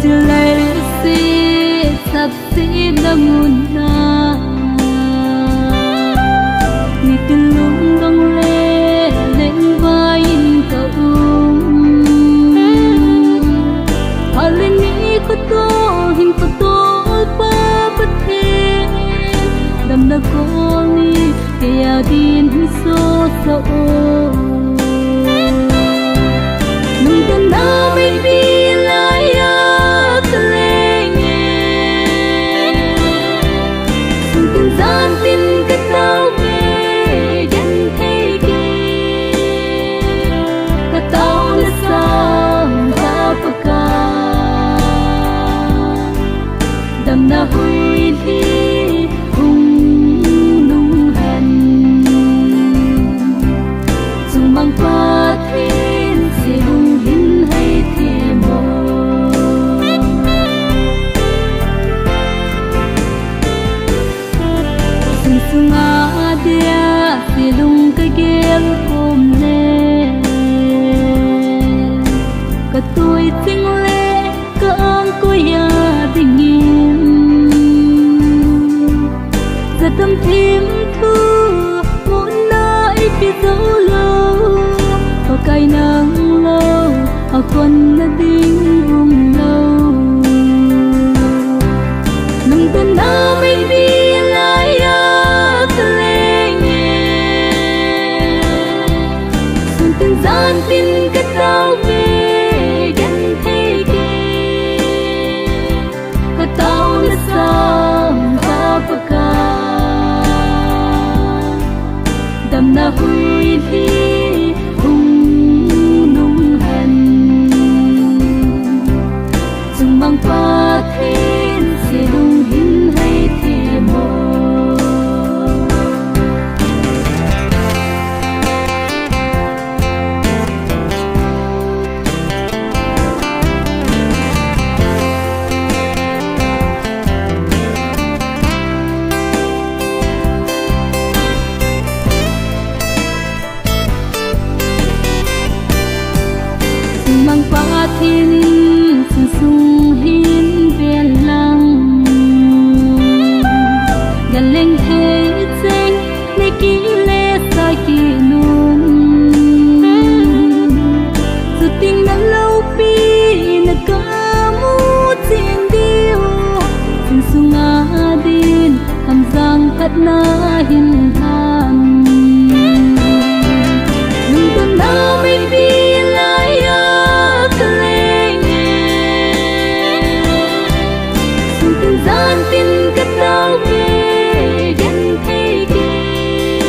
Jilaisi sapsi damuna Nitilung dong le leng vain kaum Halini kuto hin kuto pa pathe Damna koni kaya din so so Nung tanda may bilaya kalenge Sung tinsan tin kataw me yan thege Kataw na sang kapaka Dam na huy thi hung nung han Sung mang pa thin si hung hin hay thi mo Sung sung a dia si lung cái gel ôm le Cả tôi tinh lệ cả ang cô ya tình yên Giờ tâm thêm thu muốn nãy bị dấu lâu Có cây nắng lâu ở quân đã đinh hùng lâu Nung tên áo mình đi lại cơ lê nhẹ Xuân tên gian tin kết tao về dân thế kê Cả tao là sang ta bạc ca Đam na huy thi hung nung hàn Dùng mang qua thiên sẽ lung hin hay thi mô mang qua thiên sung sung hin viên lăng gần lên thế danh nơi kỹ lệ xa kỳ nun dù tình đã lâu bi nà ca mũ thiên điêu sung sung a din hàm giang thật na hin than nung tuần áo mình đi lại gian tin kết tao về dân thế kê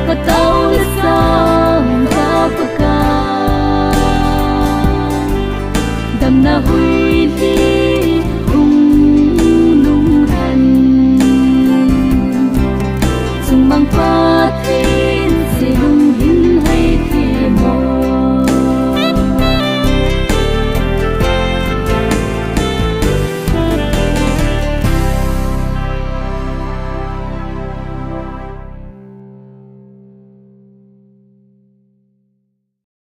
Cả tao là sang ta bạc ca Đam na huy